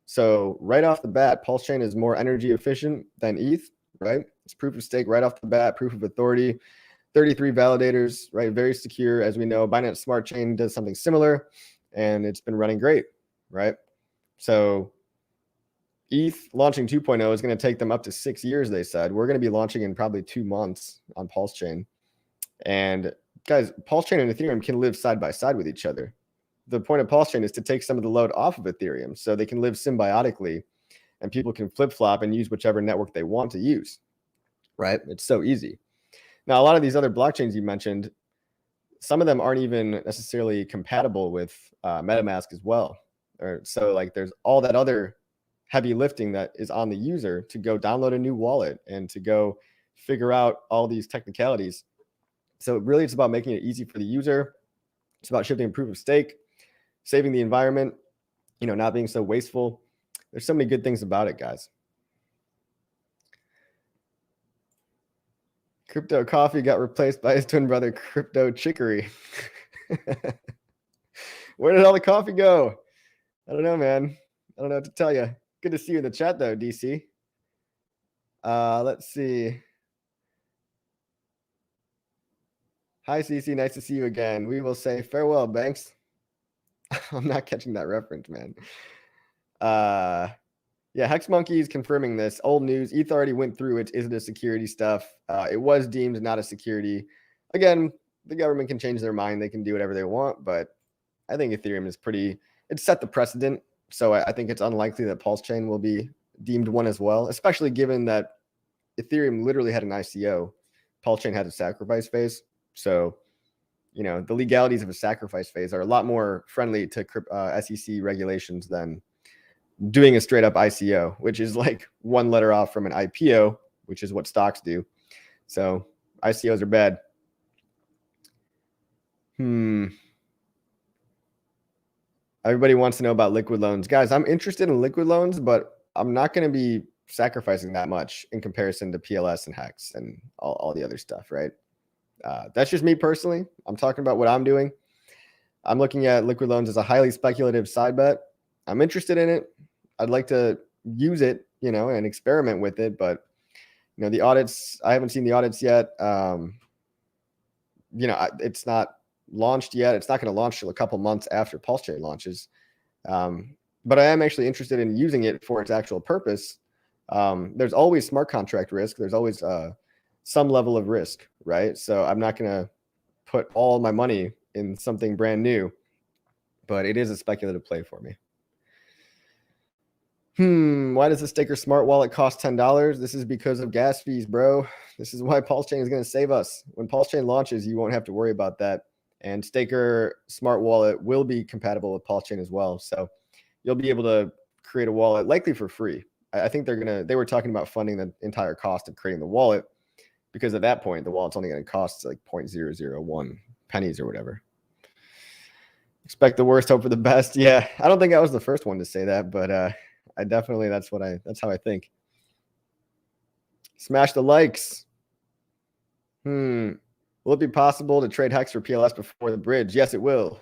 So right off the bat, PulseChain is more energy efficient than ETH, right? It's proof of stake right off the bat, proof of authority, 33 validators, right? Very secure. As we know, Binance Smart Chain does something similar and it's been running great, right? So ETH launching 2.0 is going to take them up to 6 years, they said. We're going to be launching in probably 2 months on PulseChain. And guys, PulseChain and Ethereum can live side by side with each other. The point of PulseChain is to take some of the load off of Ethereum so they can live symbiotically and people can flip-flop and use whichever network they want to use, right? It's so easy. Now, a lot of these other blockchains you mentioned, some of them aren't even necessarily compatible with MetaMask as well. So like there's all that other heavy lifting that is on the user to go download a new wallet and to go figure out all these technicalities. So really it's about making it easy for the user. It's about shifting proof of stake, saving the environment, not being so wasteful. There's so many good things about it, guys. Crypto Coffee got replaced by his twin brother, Crypto Chicory. Where did all the coffee go? I don't know, man. I don't know what to tell you. Good to see you in the chat, though, DC. Let's see. Hi, CC. Nice to see you again. We will say farewell, Banks. I'm not catching that reference, man. Yeah, Hex Monkey is confirming this. Old news. ETH already went through it. Is it a security stuff? It was deemed not a security. Again, the government can change their mind. They can do whatever they want, but I think Ethereum is pretty, it set the precedent. So I think it's unlikely that PulseChain will be deemed one as well, especially given that Ethereum literally had an ICO. PulseChain had a sacrifice phase. So, you know, the legalities of a sacrifice phase are a lot more friendly to SEC regulations than doing a straight up ICO, which is like one letter off from an IPO, which is what stocks do. So ICOs are bad. Everybody wants to know about liquid loans. Guys, I'm interested in liquid loans, but I'm not going to be sacrificing that much in comparison to PLS and Hex and all the other stuff, right? That's just me personally. I'm talking about what I'm doing. I'm looking at liquid loans as a highly speculative side bet. I'm interested in it. I'd like to use it, you know, and experiment with it. But, you know, the audits, I haven't seen the audits yet. You know, it's not launched yet. It's not going to launch till a couple months after PulseChain launches. But I am actually interested in using it for its actual purpose. There's always smart contract risk. There's always some level of risk, right? So I'm not going to put all my money in something brand new, but it is a speculative play for me. Why does the Staker Smart Wallet cost $10? This is because of gas fees, bro. This is why PulseChain is going to save us. When PulseChain launches, you won't have to worry about that. And Staker Smart Wallet will be compatible with PulseChain as well. So you'll be able to create a wallet likely for free. I think they were talking about funding the entire cost of creating the wallet, because at that point, the wallet's only going to cost like 0.001 pennies or whatever. Expect the worst, hope for the best. Yeah, I don't think I was the first one to say that, but I definitely, that's how I think. Smash the likes. Will it be possible to trade Hex for PLS before the bridge? Yes, it will.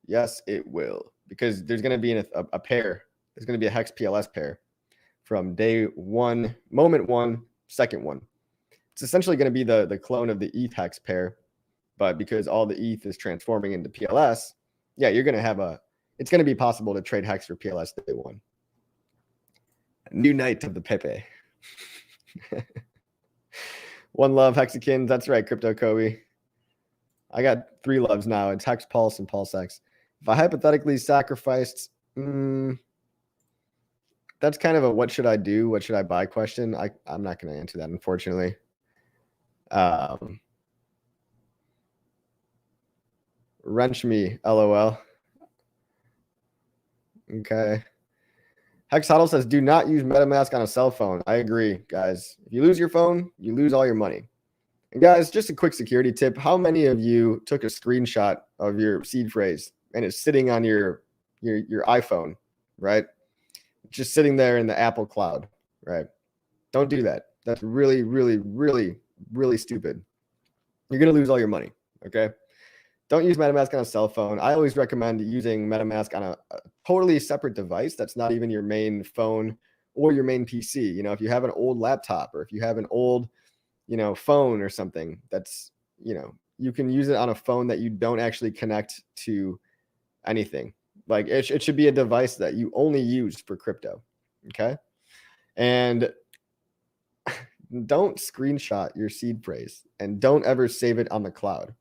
Yes, it will. Because there's going to be a pair. There's going to be a Hex PLS pair from day one, moment one, second one. It's essentially going to be the clone of the ETH Hex pair. But because all the ETH is transforming into PLS, yeah, you're going to have it's going to be possible to trade Hex for PLS day one. New night of the Pepe. One love, Hexakins. That's right, Crypto Kobe. I got 3 loves now. It's Hex Pulse and PulseX. If I hypothetically sacrificed, that's kind of a what should I do, what should I buy question. I'm not going to answer that, unfortunately. Wrench me, LOL. Okay. Hex Huddle says, do not use MetaMask on a cell phone. I agree, guys. If you lose your phone, you lose all your money. And guys, just a quick security tip. How many of you took a screenshot of your seed phrase and it's sitting on your iPhone, right? Just sitting there in the Apple cloud, right? Don't do that. That's really, really, really, really stupid. You're going to lose all your money, okay? Don't use MetaMask on a cell phone. I always recommend using MetaMask on a totally separate device that's not even your main phone or your main PC. You know, if you have an old laptop or if you have an old, you know, phone or something that's, you know, you can use it on a phone that you don't actually connect to anything. Like it should be a device that you only use for crypto, okay? And don't screenshot your seed phrase and don't ever save it on the cloud,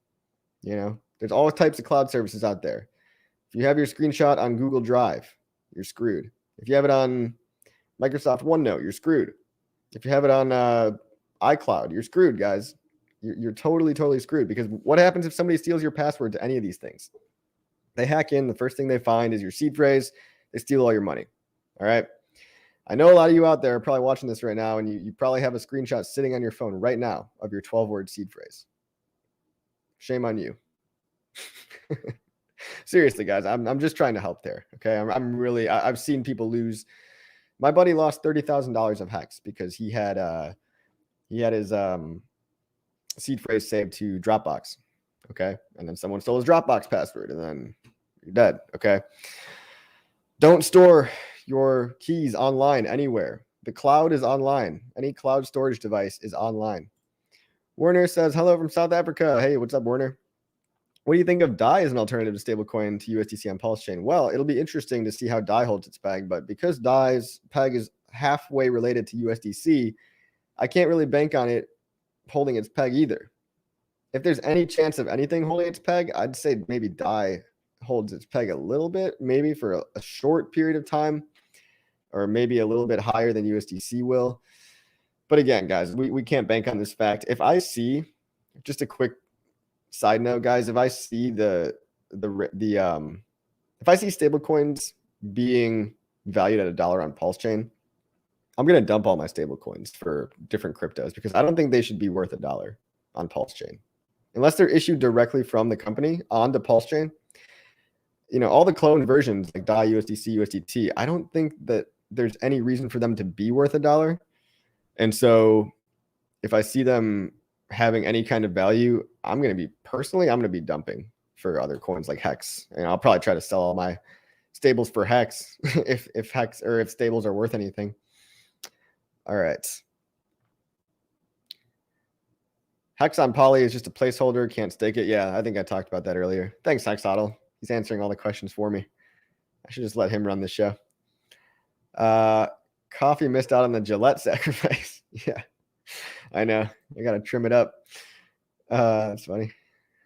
you know? There's all types of cloud services out there. If you have your screenshot on Google Drive, you're screwed. If you have it on Microsoft OneNote, you're screwed. If you have it on iCloud, you're screwed, guys. You're totally, totally screwed, because what happens if somebody steals your password to any of these things? They hack in. The first thing they find is your seed phrase. They steal all your money. All right. I know a lot of you out there are probably watching this right now, and you probably have a screenshot sitting on your phone right now of your 12-word seed phrase. Shame on you. Seriously, guys, I'm just trying to help there. Okay. I'm really, I've seen people lose My buddy lost $30,000 of Hex because he had his seed phrase saved to Dropbox. Okay. And then someone stole his Dropbox password and then you're dead. Okay. Don't store your keys online anywhere. The cloud is online. Any cloud storage device is online. Werner says, hello from South Africa. Hey, what's up, Werner? What do you think of DAI as an alternative to stablecoin to USDC on PulseChain? Well, it'll be interesting to see how DAI holds its peg, but because DAI's peg is halfway related to USDC, I can't really bank on it holding its peg either. If there's any chance of anything holding its peg, I'd say maybe DAI holds its peg a little bit, maybe for a short period of time, or maybe a little bit higher than USDC will. But again, guys, we can't bank on this fact. If I see, just a quick side note, guys, if I see if I see stablecoins being valued at $1 on PulseChain, I'm going to dump all my stablecoins for different cryptos because I don't think they should be worth $1 on PulseChain. Unless they're issued directly from the company onto PulseChain. You know, all the cloned versions like DAI, USDC, USDT, I don't think that there's any reason for them to be worth $1. And so if I see them having any kind of value, I'm going to be dumping for other coins like Hex. And I'll probably try to sell all my stables for Hex if Hex or if stables are worth anything. All right. Hex on Poly is just a placeholder. Can't stake it. Yeah, I think I talked about that earlier. Thanks, Hexotl. He's answering all the questions for me. I should just let him run the show. Coffee missed out on the Gillette sacrifice. Yeah, I know. I got to trim it up. That's funny.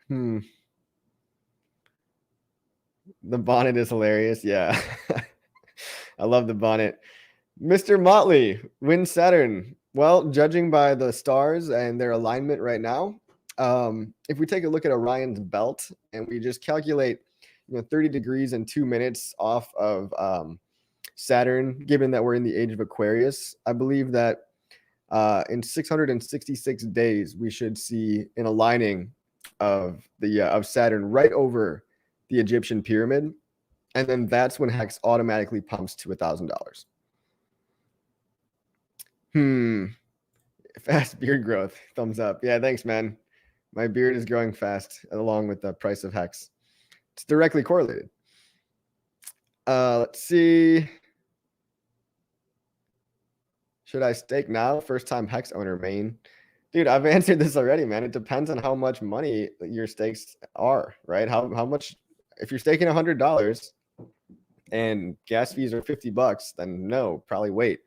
The bonnet is hilarious. Yeah. I love the bonnet. Mr. Motley wins Saturn. Well, judging by the stars and their alignment right now, if we take a look at Orion's belt and we just calculate 30 degrees and 2 minutes off of Saturn, given that we're in the age of Aquarius, I believe that in 666 days, we should see an aligning of Saturn right over the Egyptian pyramid. And then that's when Hex automatically pumps to $1,000. Fast beard growth. Thumbs up. Yeah, thanks, man. My beard is growing fast along with the price of Hex. It's directly correlated. Let's see. Should I stake now? First time Hex owner main. Dude, I've answered this already, man. It depends on how much money your stakes are, right? How much, if you're staking $100 and gas fees are $50, then no, probably wait.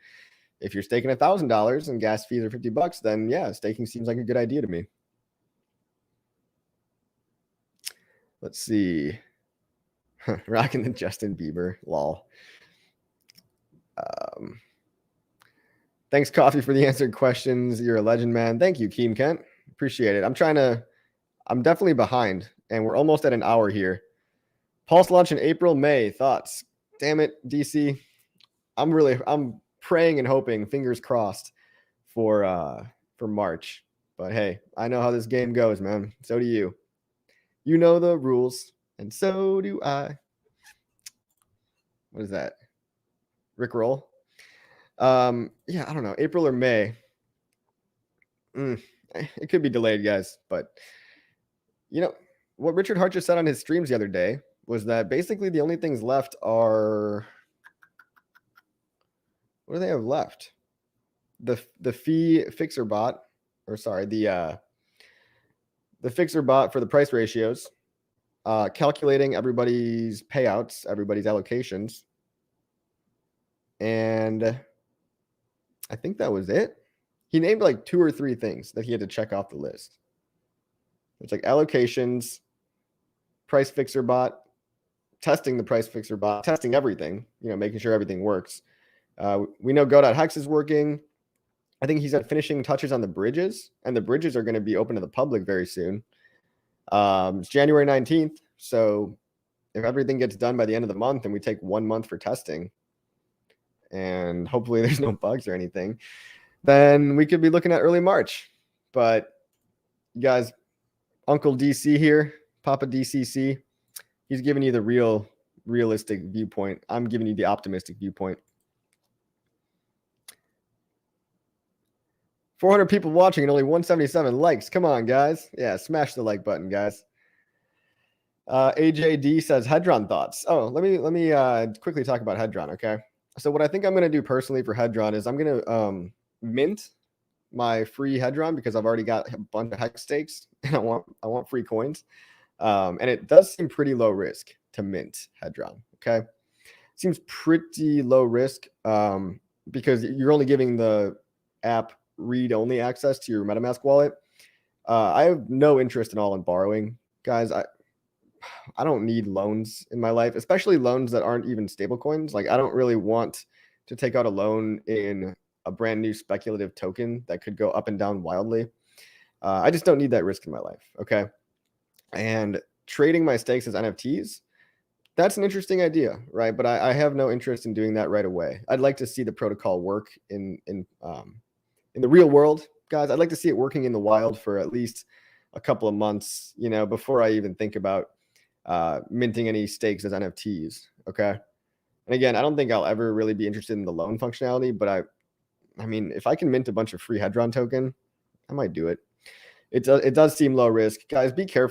If you're staking $1,000 and gas fees are $50, then yeah, staking seems like a good idea to me. Let's see. Rocking the Justin Bieber, lol. Thanks, Coffee, for the answered questions. You're a legend, man. Thank you, Keem Kent. Appreciate it. I'm definitely behind, and we're almost at an hour here. Pulse launch in April, May. Thoughts? Damn it, DC. I'm praying and hoping, fingers crossed, for March. But hey, I know how this game goes, man. So do you. You know the rules, and so do I. What is that? Rick Roll? Yeah, I don't know. April or May. It could be delayed, guys. But what Richard Hart just said on his streams the other day was that basically the only things left are, what do they have left? The fee fixer bot, or sorry, the fixer bot for the price ratios, calculating everybody's payouts, everybody's allocations, and I think that was it. He named like 2 or 3 things that he had to check off the list. It's like allocations, price fixer bot, testing the price fixer bot, testing everything, making sure everything works. We know Go.Hex is working. I think he's at finishing touches on the bridges, and the bridges are going to be open to the public very soon. It's January 19th. So if everything gets done by the end of the month and we take 1 month for testing, and hopefully there's no bugs or anything, then we could be looking at early March. But you guys, Uncle DC here, Papa DCC, he's giving you the realistic viewpoint. I'm giving you the optimistic viewpoint. 400 people watching and only 177 likes. Come on, guys. Yeah, smash the like button, guys. AJD says Hedron thoughts. Oh, let me quickly talk about Hedron, okay? So what I think I'm going to do personally for Hedron is I'm going to mint my free Hedron because I've already got a bunch of hex stakes and I want free coins. And it does seem pretty low risk to mint Hedron, okay? Seems pretty low risk because you're only giving the app read-only access to your MetaMask wallet. I have no interest at all in borrowing, guys. I don't need loans in my life, especially loans that aren't even stable coins. Like I don't really want to take out a loan in a brand new speculative token that could go up and down wildly. I just don't need that risk in my life. Okay. And trading my stakes as NFTs, that's an interesting idea, right? But I have no interest in doing that right away. I'd like to see the protocol work in the real world, guys. I'd like to see it working in the wild for at least a couple of months, before I even think about minting any stakes as NFTs. Okay. And again, I don't think I'll ever really be interested in the loan functionality, but I mean, if I can mint a bunch of free Hedron token, I might do it. It does seem low risk. Guys, be careful